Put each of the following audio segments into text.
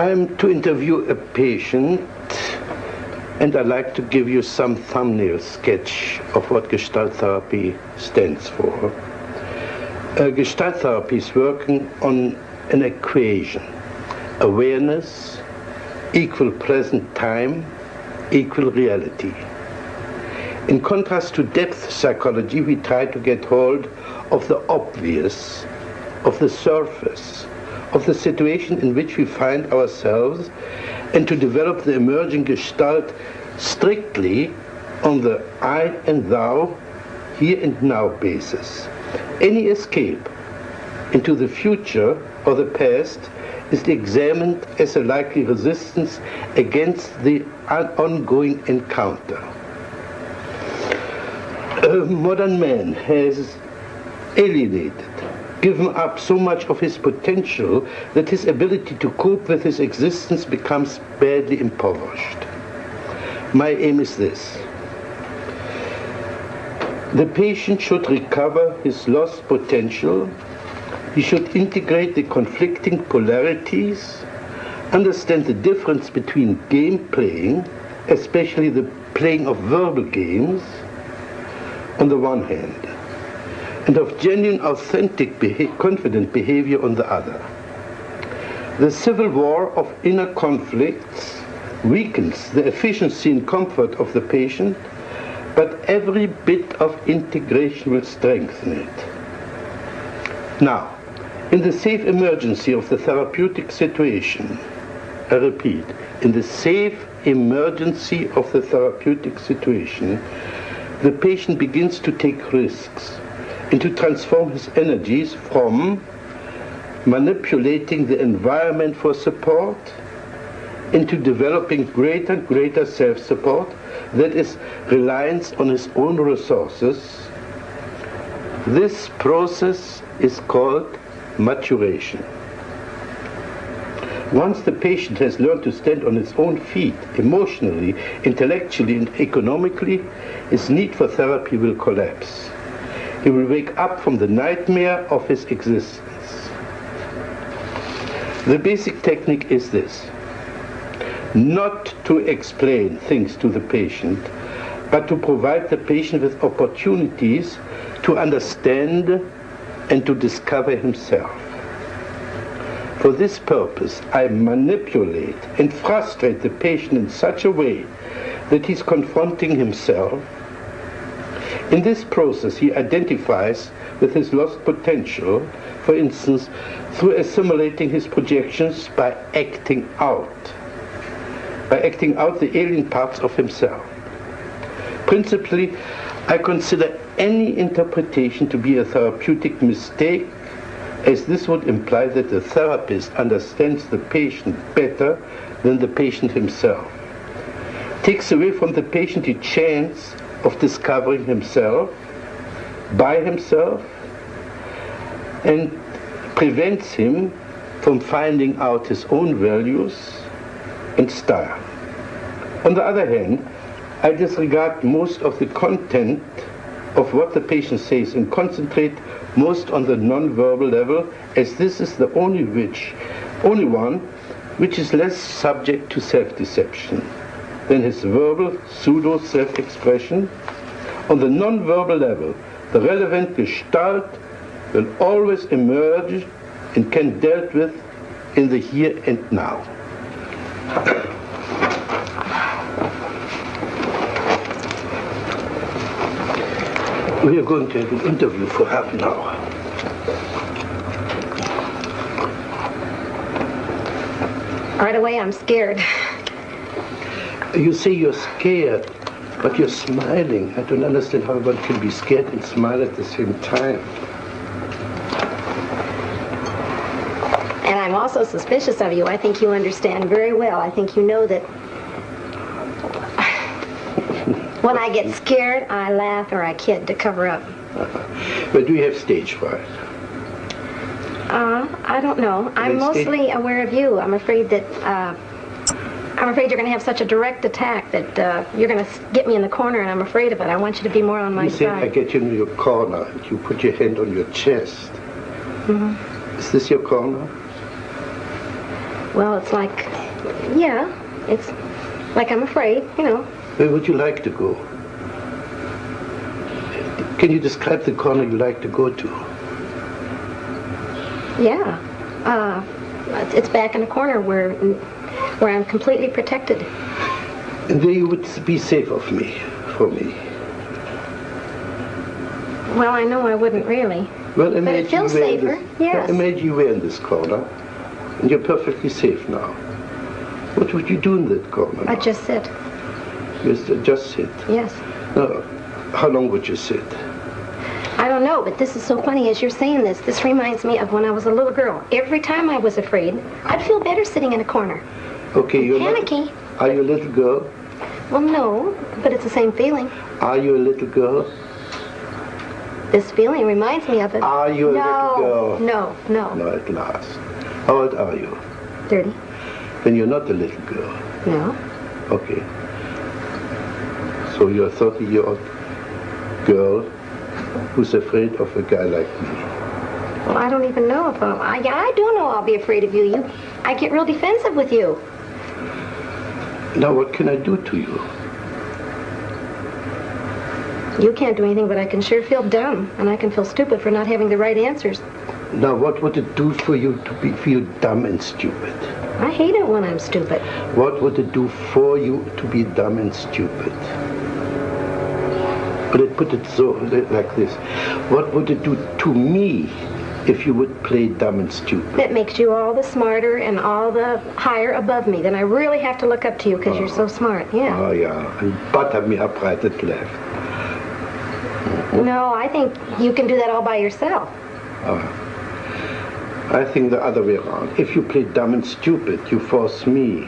I'm to interview a patient, and I'd like to give you some thumbnail sketch of what Gestalt therapy stands for. Gestalt therapy is working on an equation: awareness, equal present time, equal reality. In contrast to depth psychology, we try to get hold of the obvious, of the surface, of the situation in which we find ourselves, and to develop the emerging Gestalt strictly on the I and thou, here and now basis. Any escape into the future or the past is examined as a likely resistance against the ongoing encounter. Modern man has alienated, given up so much of his potential that his ability to cope with his existence becomes badly impoverished. My aim is this: the patient should recover his lost potential. He should integrate the conflicting polarities, understand the difference between game playing, especially the playing of verbal games, on the one hand, and of genuine, authentic, confident behavior on the other. The civil war of inner conflicts weakens the efficiency and comfort of the patient, but every bit of integration will strengthen it. Now, in the safe emergency of the therapeutic situation, I repeat, in the safe emergency of the therapeutic situation, the patient begins to take risks and to transform his energies from manipulating the environment for support into developing greater self-support, that is, reliance on his own resources. This process is called maturation. Once the patient has learned to stand on his own feet, emotionally, intellectually, and economically, his need for therapy will collapse. He will wake up from the nightmare of his existence. The basic technique is this: not to explain things to the patient, but to provide the patient with opportunities to understand and to discover himself. For this purpose, I manipulate and frustrate the patient in such a way that he's confronting himself. In this process, he identifies with his lost potential, for instance, through assimilating his projections by acting out the alien parts of himself. Principally, I consider any interpretation to be a therapeutic mistake, as this would imply that the therapist understands the patient better than the patient himself, takes away from the patient the chance of discovering himself by himself, and prevents him from finding out his own values and style. On the other hand, I disregard most of the content of what the patient says and concentrate most on the non-verbal level, as this is the only one which is less subject to self-deception than his verbal pseudo-self-expression. On the non-verbal level, the relevant Gestalt will always emerge and can be dealt with in the here and now. We are going to have an interview for half an hour. Right away, I'm scared. You say you're scared, but you're smiling. I don't understand how one can be scared and smile at the same time. And I'm also suspicious of you. I think you understand very well. I think you know that when I get scared, I laugh or I kid to cover up. But do you have stage fright? I don't know. I'm mostly aware of you. I'm afraid that you're going to have such a direct attack that you're going to get me in the corner, and I'm afraid of it. I want you to be more on my side. You say I get you in your corner, and you put your hand on your chest. Mm-hmm. Is this your corner? Well, it's like Yeah, it's like I'm afraid, you know. Where would you like to go? Can you describe the corner you like to go to? Yeah. It's back in a corner where I'm completely protected. And there you would be safe for me. Well, I know I wouldn't really. Well, but it feels safer, yes. Imagine you were in this corner, and you're perfectly safe now. What would you do in that corner now? I'd just sit. Just sit? Yes. No. How long would you sit? I don't know, but this is so funny as you're saying this. This reminds me of when I was a little girl. Every time I was afraid, I'd feel better sitting in a corner. Okay, you're panicky. Are you a little girl? Well, no, but it's the same feeling. Are you a little girl? This feeling reminds me of it. Are you a little girl? No. No, at last. How old are you? 30. Then you're not a little girl. No. Okay. So you're a 30-year-old girl who's afraid of a guy like me. Well, I don't even know if I do know I'll be afraid of you. I get real defensive with you. Now, what can I do to you? You can't do anything, but I can sure feel dumb, and I can feel stupid for not having the right answers. Now, what would it do for you to feel dumb and stupid? I hate it when I'm stupid. What would it do for you to be dumb and stupid? Put it so, like this. What would it do to me if you would play dumb and stupid? That makes you all the smarter and all the higher above me. Then I really have to look up to you because you're so smart, yeah. Oh, yeah. And butter me up right and left. No, I think you can do that all by yourself. I think the other way around. If you play dumb and stupid, you force me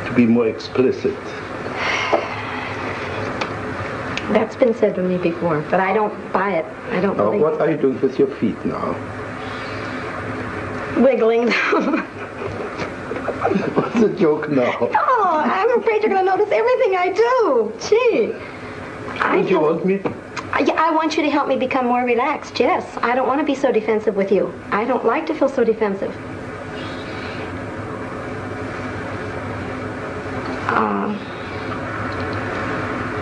to be more explicit. That's been said to me before, but I don't buy it. I don't believe it. What are you doing with your feet now? Wiggling them. What's the joke now? Oh, I'm afraid you're going to notice everything I do. Gee. Don't you want me? I want you to help me become more relaxed, yes. I don't want to be so defensive with you. I don't like to feel so defensive.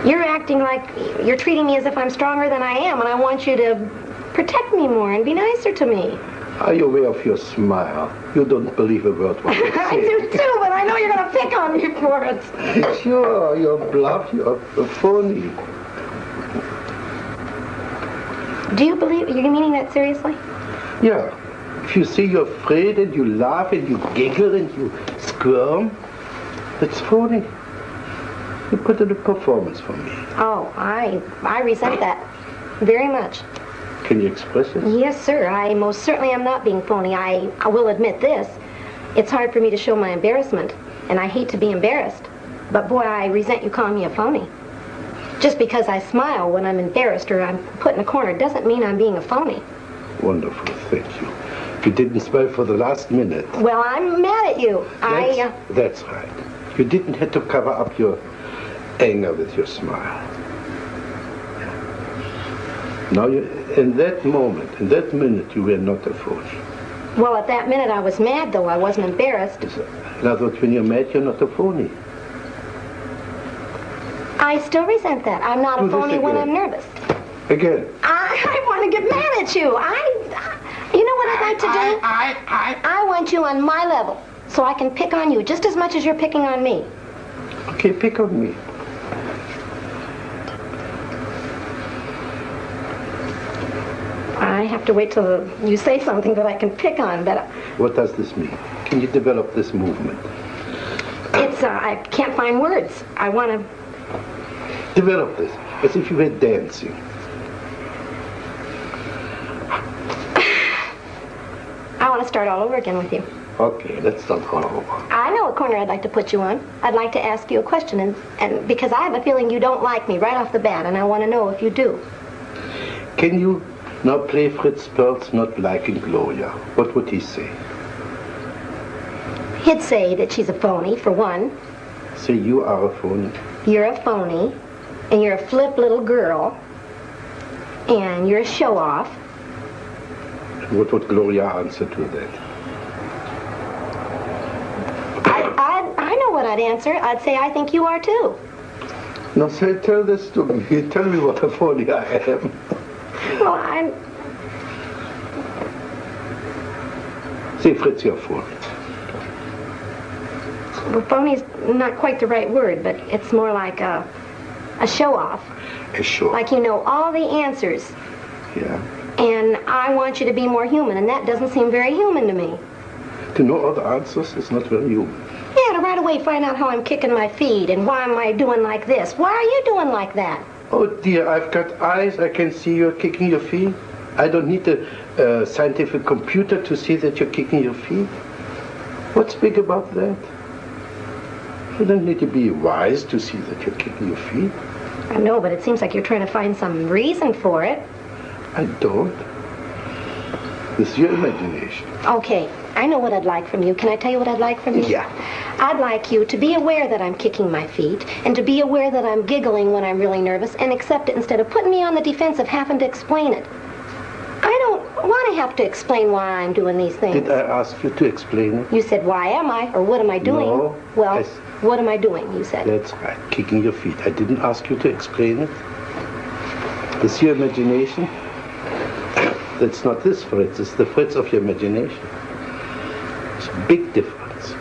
You're acting like you're treating me as if I'm stronger than I am, and I want you to protect me more and be nicer to me. Are you aware of your smile? You don't believe a word what you say. I do too, but I know you're going to pick on me for it. Sure, you're bluff, you're phony. Do you believe, you're meaning that seriously? Yeah. If you say you're afraid and you laugh and you giggle and you squirm, that's phony. You put in a performance for me. Oh, I resent that very much. Can you express it? Yes, sir. I most certainly am not being phony. I will admit this. It's hard for me to show my embarrassment, and I hate to be embarrassed. But boy, I resent you calling me a phony. Just because I smile when I'm embarrassed or I'm put in a corner doesn't mean I'm being a phony. Wonderful, thank you. You didn't smile for the last minute. Well, I'm mad at you. That's right. You didn't have to cover up your anger with your smile. Now, in that moment, in that minute, you were not a phony. Well, at that minute I was mad, though. I wasn't embarrassed. In other words, when you're mad, you're not a phony. I still resent that. I'm not a phony when I'm nervous. Again. I want to get mad at you. You know what I'd like to do? I want you on my level, so I can pick on you just as much as you're picking on me. Okay, pick on me. I have to wait till you say something that I can pick on, but... What does this mean? Can you develop this movement? I can't find words. I want to... Develop this, as if you were dancing. I want to start all over again with you. Okay, let's start all over. I know a corner I'd like to put you on. I'd like to ask you a question, and because I have a feeling you don't like me right off the bat, and I want to know if you do. Can you now play Fritz Perls not liking Gloria? What would he say? He'd say that she's a phony, for one. Say you are a phony. You're a phony, and you're a flip little girl, and you're a show-off. What would Gloria answer to that? what I'd answer. I'd say I think you are too. Now say, tell this to me. You tell me what a phony I am. Well, I'm... Say, Fritz, you're phony. Well, phony's not quite the right word, but it's more like a show-off. A show-off. Like you know all the answers. Yeah. And I want you to be more human, and that doesn't seem very human to me. To know all the answers is not very human. Yeah, to right away find out how I'm kicking my feet, and why am I doing like this? Why are you doing like that? Oh dear, I've got eyes, I can see you're kicking your feet. I don't need a scientific computer to see that you're kicking your feet. What's big about that? You don't need to be wise to see that you're kicking your feet. I know, but it seems like you're trying to find some reason for it. I don't. It's your imagination. Okay, I know what I'd like from you. Can I tell you what I'd like from you? Yeah. I'd like you to be aware that I'm kicking my feet, and to be aware that I'm giggling when I'm really nervous, and accept it instead of putting me on the defensive having to explain it. I don't want to have to explain why I'm doing these things. Did I ask you to explain it? You said, why am I? Or what am I doing? No. Well, what am I doing, you said. That's right, kicking your feet. I didn't ask you to explain it. It's your imagination. That's not this Fritz, it's the Fritz of your imagination. It's a big difference.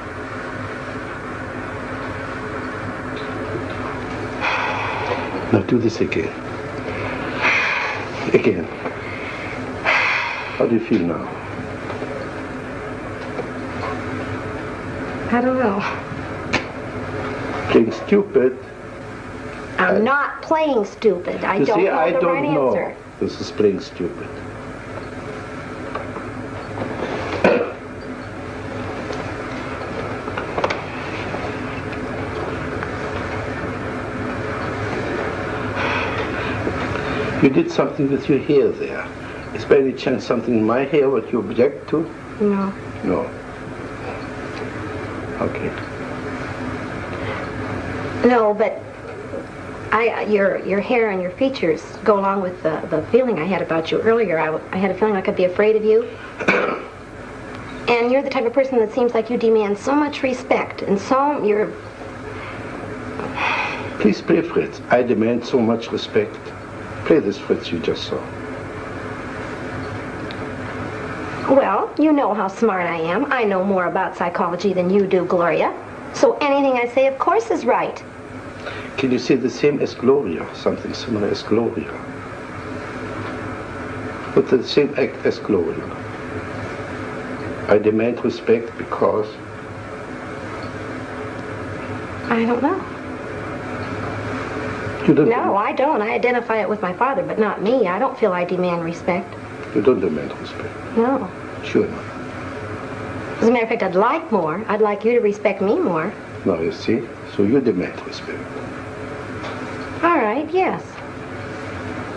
Now do this again. Again. How do you feel now? I don't know. Playing stupid. I'm not playing stupid. I don't know the right answer. This is playing stupid. You did something with your hair there. Is by any chance something in my hair what you object to? No. No. Okay. No, but your hair and your features go along with the feeling I had about you earlier. I had a feeling I could be afraid of you. And you're the type of person that seems like you demand so much respect, and so you're... Please play Fritz. I demand so much respect. Play this Fritz you just saw. Well, you know how smart I am. I know more about psychology than you do, Gloria. So anything I say, of course, is right. Can you say the same as Gloria? Something similar as Gloria? But the same act as Gloria. I demand respect because... I don't know. You don't No, I don't. I identify it with my father, but not me. I don't feel I demand respect. You don't demand respect? No. Sure not. As a matter of fact, I'd like more. I'd like you to respect me more. Now you see, so you demand respect. All right, yes.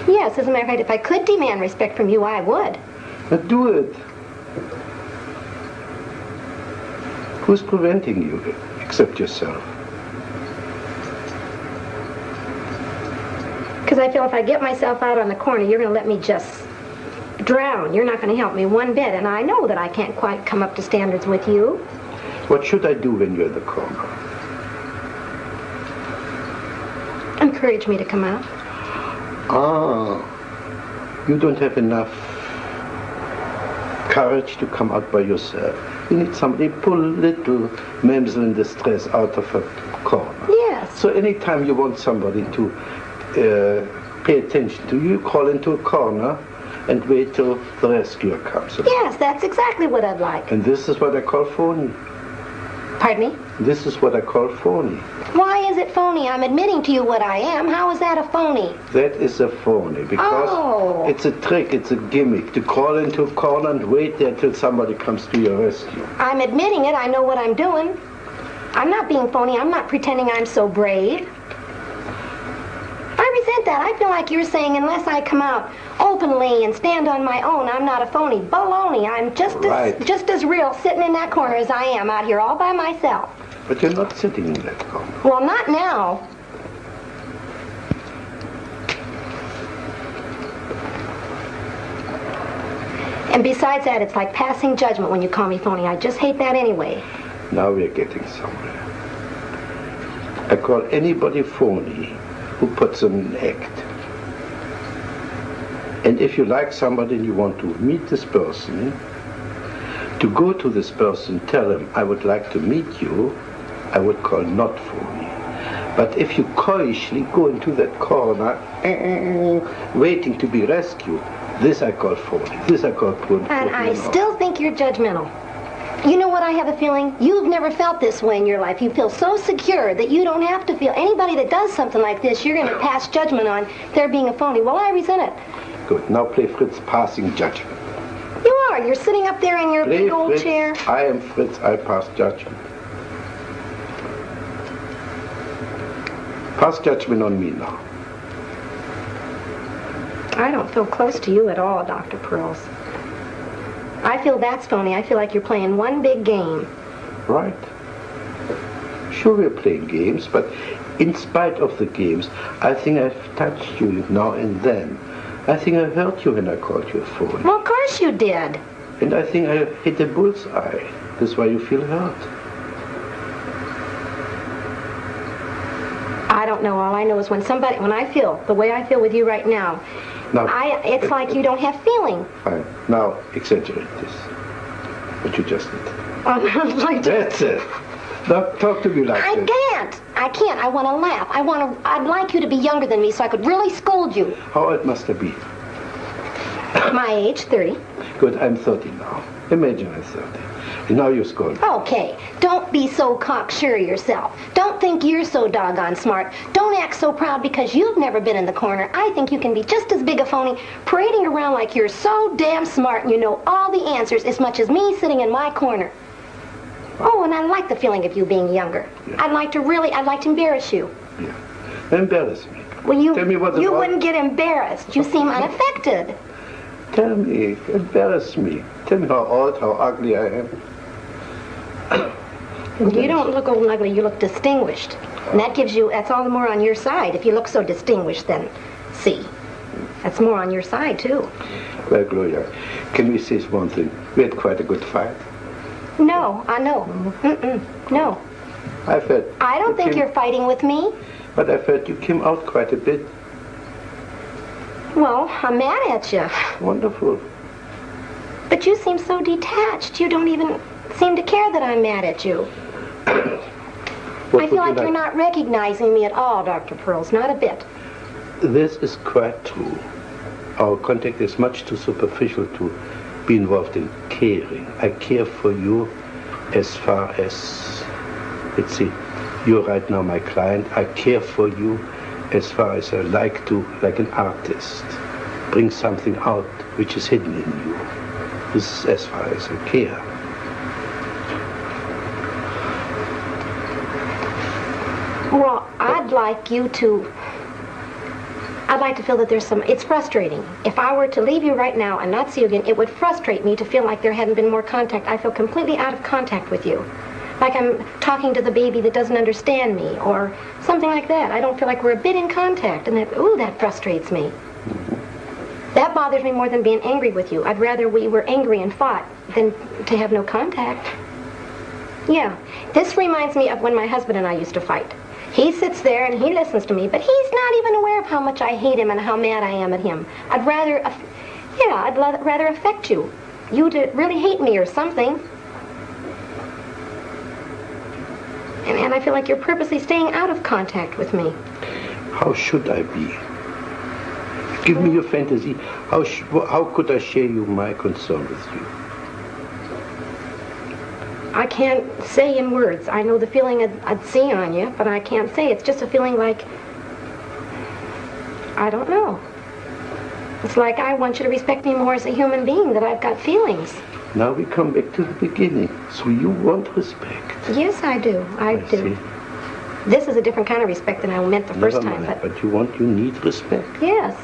Yes, as a matter of fact, if I could demand respect from you, I would. But do it. Who's preventing you except yourself? Because I feel if I get myself out on the corner, you're going to let me just drown. You're not going to help me one bit, and I know that I can't quite come up to standards with you. What should I do when you're in the corner? Encourage me to come out. Ah, you don't have enough courage to come out by yourself. You need somebody pull little mamsel in distress out of a corner. Yes. So anytime you want somebody to pay attention to you, call into a corner and wait till the rescuer comes. Yes, that's exactly what I'd like. And this is what I call phony. Pardon me? This is what I call phony. Why is it phony? I'm admitting to you what I am. How is that a phony? That is a phony because it's a trick, it's a gimmick to crawl into a corner and wait there till somebody comes to your rescue. I'm admitting it. I know what I'm doing. I'm not being phony. I'm not pretending I'm so brave. I resent that. I feel like you're saying unless I come out openly and stand on my own, I'm not a phony. Baloney. I'm just as real sitting in that corner as I am out here all by myself. But you're not sitting in that corner. Well, not now. And besides that, it's like passing judgment when you call me phony. I just hate that anyway. Now we're getting somewhere. I call anybody phony who puts on an act. And if you like somebody and you want to meet this person, to go to this person, tell him, I would like to meet you, I would call not phony. But if you coyishly go into that corner, waiting to be rescued, this I call phony. This I call phony. And I still think you're judgmental. You know what, I have a feeling? You've never felt this way in your life. You feel so secure that you don't have to feel. Anybody that does something like this, you're going to pass judgment on their being a phony. Well, I resent it. Good. Now play Fritz passing judgment. You are. You're sitting up there in your big old Fritz. chair. I am Fritz. I pass judgment. Pass judgment on me now. I don't feel close to you at all, Dr. Perls. I feel that's phony. I feel like you're playing one big game. Right. Sure, we're playing games, but in spite of the games, I think I've touched you now and then. I think I hurt you when I called you a phony. Well, of course you did. And I think I hit a bullseye. That's why you feel hurt. I don't know. All I know is when I feel the way I feel with you right now, it's like you don't have feeling. Fine. Now, exaggerate this. What you just did. That's it. Now, talk to me like this. I can't. I want to laugh. I'd like you to be younger than me so I could really scold you. How old must I be? My age, 30. Good, I'm 30 now. Imagine I'm 30. And now you're scolding. Okay, don't be so cocksure yourself. Don't think you're so doggone smart. Don't act so proud because you've never been in the corner. I think you can be just as big a phony, parading around like you're so damn smart and you know all the answers as much as me sitting in my corner. Oh, and I like the feeling of you being younger. Yeah. I'd like to embarrass you. Yeah. Embarrass me. Well, you wouldn't get embarrassed. You seem unaffected. Tell me, embarrass me. Tell me how old, how ugly I am. You don't look old and ugly, you look distinguished. And that's all the more on your side. If you look so distinguished, then see. That's more on your side, too. Well, Gloria, can we say one thing? We had quite a good fight. No, I know. No. I don't think you're fighting with me. But I felt you came out quite a bit. Well, I'm mad at you. Wonderful. But you seem so detached. You don't even seem to care that I'm mad at you. I feel like you're not recognizing me at all, Dr. Perls, not a bit. This is quite true. Our contact is much too superficial to be involved in caring. I care for you as far as, let's see, you're right now my client. I care for you as far as I like to, like an artist, bring something out which is hidden in you. This is as far as I care. Well, I'd like to feel that it's frustrating. If I were to leave you right now and not see you again, it would frustrate me to feel like there hadn't been more contact. I feel completely out of contact with you. Like I'm talking to the baby that doesn't understand me, or something like that. I don't feel like we're a bit in contact, and that frustrates me. That bothers me more than being angry with you. I'd rather we were angry and fought than to have no contact. Yeah, this reminds me of when my husband and I used to fight. He sits there and he listens to me, but he's not even aware of how much I hate him and how mad I am at him. I'd rather affect you. You to really hate me or something. And I feel like you're purposely staying out of contact with me. How should I be? Give me your fantasy. How could I share my concern with you? I can't say in words. I know the feeling I'd see on you, but I can't say. It's just a feeling like, I don't know. It's like I want you to respect me more as a human being, that I've got feelings. Now we come back to the beginning. So you want respect? Yes, I do. I do. See. This is a different kind of respect than I meant the first time. But you need respect. Yes.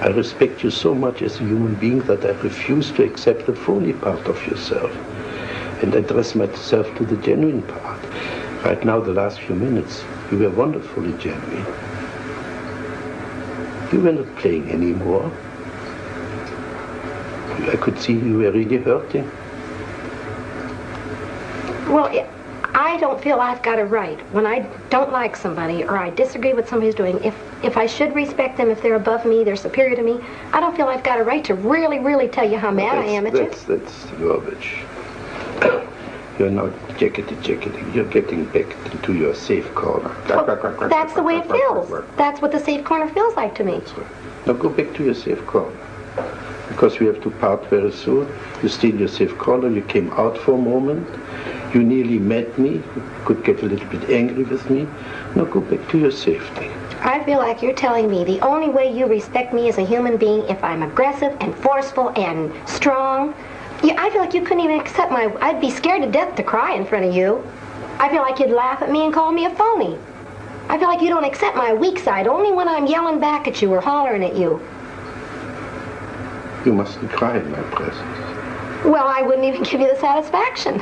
I respect you so much as a human being that I refuse to accept the phony part of yourself and address myself to the genuine part. Right now, the last few minutes, you were wonderfully genuine. You were not playing anymore. I could see you were really hurting. Well, I don't feel I've got a right when I don't like somebody or I disagree with somebody who's doing. If I should respect them, if they're above me, they're superior to me, I don't feel I've got a right to really tell you how mad I am at you. That's rubbish. You're not jacketing. You're getting back into your safe corner. Well, that's the way it feels. That's what the safe corner feels like to me. That's right. Now go back to your safe corner. Because we have to part very soon. You stayed in your safe corner. You came out for a moment. You nearly met me. You could get a little bit angry with me. Now go back to your safety. I feel like you're telling me the only way you respect me as a human being if I'm aggressive and forceful and strong. I feel like you couldn't even accept I'd be scared to death to cry in front of you. I feel like you'd laugh at me and call me a phony. I feel like you don't accept my weak side only when I'm yelling back at you or hollering at you. You mustn't cry in my presence. Well, I wouldn't even give you the satisfaction.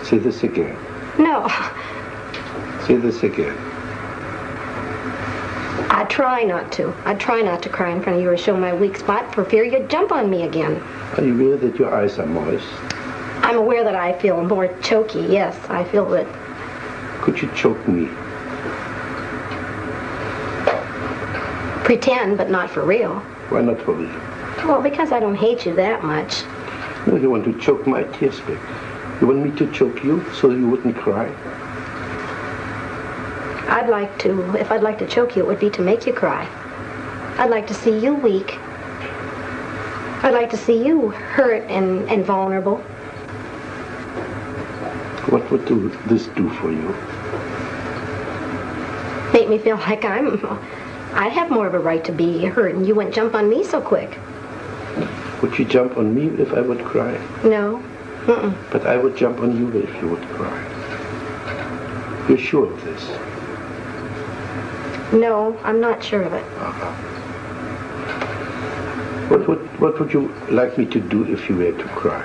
Say this again. No. Say this again. I try not to. I try not to cry in front of you or show my weak spot for fear you'd jump on me again. Are you aware that your eyes are moist? I'm aware that I feel more choky, yes. I feel that. Could you choke me? Pretend, but not for real. Why not for real? Well, because I don't hate you that much. No, you want to choke my tears back. You want me to choke you so you wouldn't cry? If I'd like to choke you, it would be to make you cry. I'd like to see you weak. I'd like to see you hurt and vulnerable. What would this do for you? Make me feel like I'd have more of a right to be hurt and you wouldn't jump on me so quick. Would you jump on me if I would cry? No. Mm-mm. But I would jump on you if you would cry. You're sure of this? No, I'm not sure of it. Uh-huh. What would you like me to do if you were to cry?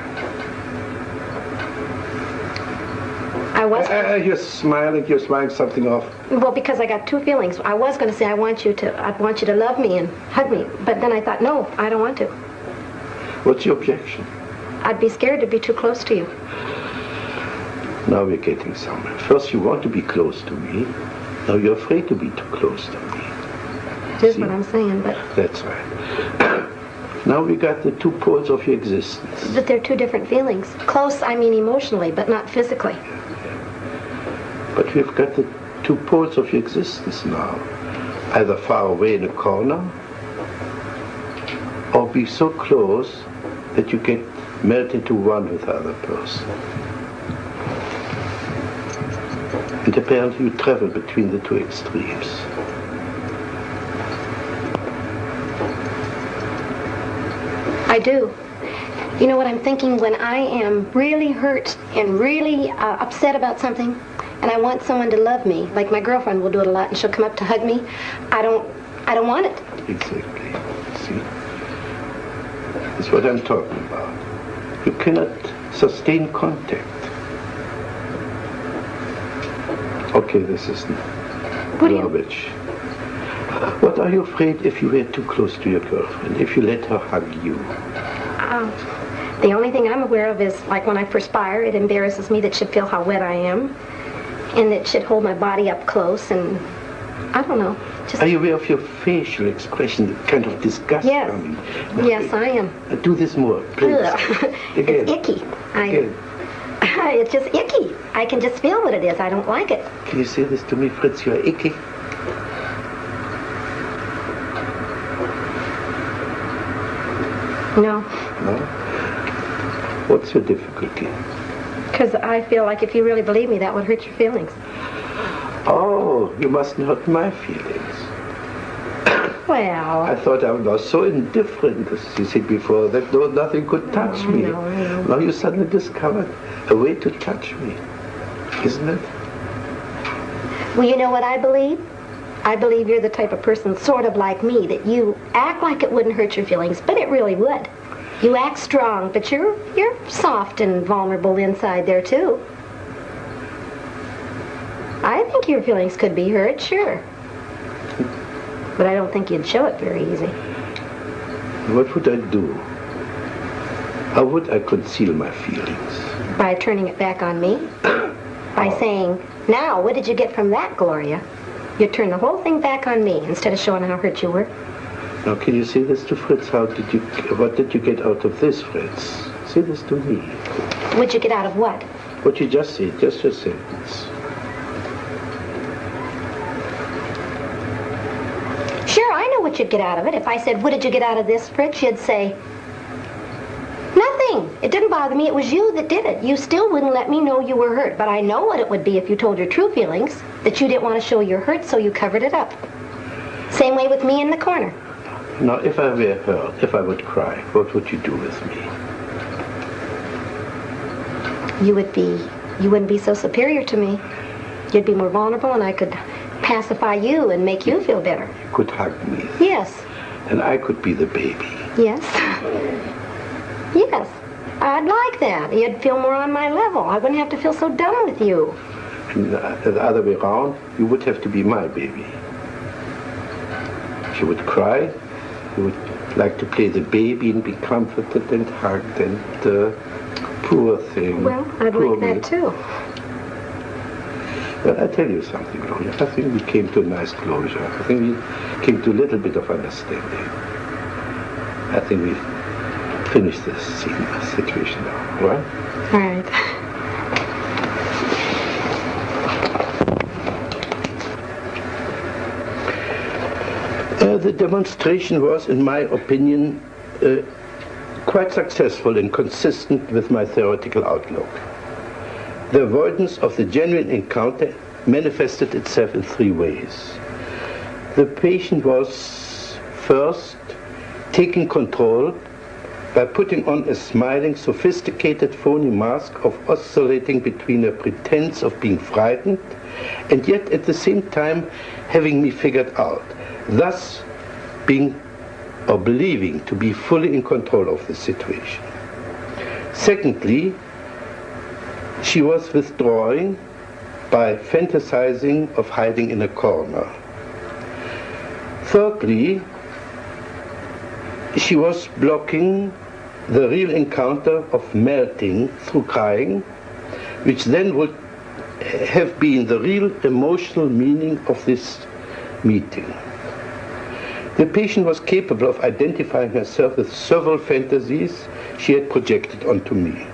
You're smiling something off. Well, because I got two feelings. I was going to say I'd want you to love me and hug me, but then I thought, no, I don't want to. What's your objection? I'd be scared to be too close to you. Now we're getting somewhere. First you want to be close to me. Now you're afraid to be too close to me. That's what I'm saying, but... That's right. Now we got the two poles of your existence. But they're two different feelings. Close, I mean emotionally, but not physically. Yeah. But we've got the two poles of your existence now. Either far away in a corner, or be so close that you get melt into one with the other person. And apparently you travel between the two extremes. I do. You know what I'm thinking? When I am really hurt and really upset about something, and I want someone to love me, like my girlfriend will do it a lot, and she'll come up to hug me, I don't want it. Exactly. See? That's what I'm talking about. You cannot sustain contact. Okay, this is garbage. What are you afraid if you were too close to your girlfriend, if you let her hug you? The only thing I'm aware of is, like when I perspire, it embarrasses me that she'd feel how wet I am, and that she'd hold my body up close, and I don't know. Are you aware of your facial expression, the kind of disgust yes. coming? Yes, I am. Do this more, please. Again. It's icky. Again. It's just icky. I can just feel what it is. I don't like it. Can you say this to me, Fritz? You're icky. No. No? What's your difficulty? Because I feel like if you really believe me, that would hurt your feelings. Oh, you mustn't hurt my feelings. Well... I thought I was so indifferent, as you said before, that nothing could touch me. I know. Now you suddenly discovered a way to touch me, isn't it? Well, you know what I believe? I believe you're the type of person sort of like me, that you act like it wouldn't hurt your feelings, but it really would. You act strong, but you're soft and vulnerable inside there, too. I think your feelings could be hurt, sure. But I don't think you'd show it very easy. What would I do? How would I conceal my feelings? By turning it back on me? By saying, now, what did you get from that, Gloria? You turned the whole thing back on me instead of showing how hurt you were. Now, can you say this to Fritz? What did you get out of this, Fritz? Say this to me. What'd you get out of what? What you just said, just your sentence. Sure, I know what you'd get out of it. If I said, what did you get out of this, Fritz? You'd say, nothing. It didn't bother me. It was you that did it. You still wouldn't let me know you were hurt. But I know what it would be if you told your true feelings, that you didn't want to show your hurt, so you covered it up. Same way with me in the corner. Now, if I were hurt, if I would cry, what would you do with me? You wouldn't be so superior to me. You'd be more vulnerable, and I could pacify you and make you feel better. You could hug me. Yes. And I could be the baby. Yes. Yes. I'd like that. You'd feel more on my level. I wouldn't have to feel so dumb with you. And the other way around, you would have to be my baby. If you would cry, you would like to play the baby and be comforted and hugged and poor thing. Well, I'd like that too. Well, I tell you something, Gloria. I think we came to a nice closure. I think we came to a little bit of understanding. I think we finished this situation now, all right? All right. The demonstration was, in my opinion, quite successful and consistent with my theoretical outlook. The avoidance of the genuine encounter manifested itself in three ways. The patient was first taking control by putting on a smiling, sophisticated, phony mask of oscillating between a pretense of being frightened and yet at the same time having me figured out, thus being or believing to be fully in control of the situation. Secondly, she was withdrawing by fantasizing of hiding in a corner. Thirdly, she was blocking the real encounter of melting through crying, which then would have been the real emotional meaning of this meeting. The patient was capable of identifying herself with several fantasies she had projected onto me.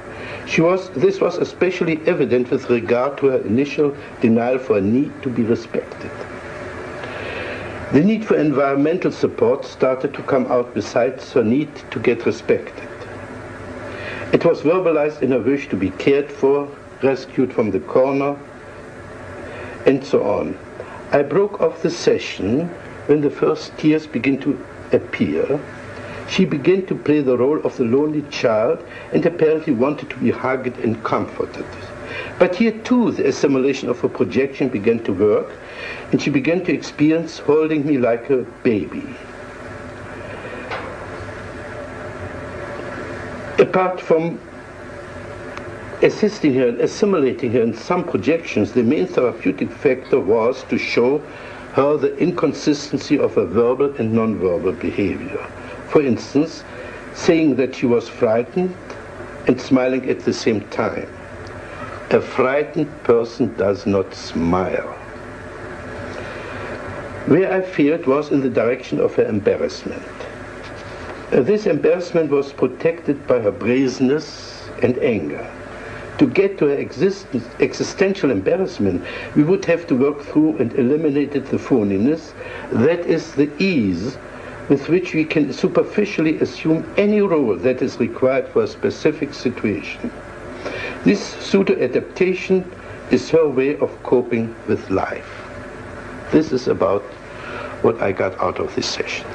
This was especially evident with regard to her initial denial for a need to be respected. The need for environmental support started to come out besides her need to get respected. It was verbalized in a wish to be cared for, rescued from the corner, and so on. I broke off the session when the first tears began to appear. She began to play the role of the lonely child and apparently wanted to be hugged and comforted. But here too the assimilation of her projection began to work, and she began to experience holding me like a baby. Apart from assisting her and assimilating her in some projections, the main therapeutic factor was to show her the inconsistency of her verbal and non-verbal behavior. For instance, saying that she was frightened and smiling at the same time. A frightened person does not smile. Where I failed was in the direction of her embarrassment. This embarrassment was protected by her brazenness and anger. To get to her existential embarrassment, we would have to work through and eliminate the phoniness, that is the ease with which we can superficially assume any role that is required for a specific situation. This pseudo-adaptation is her way of coping with life. This is about what I got out of this session.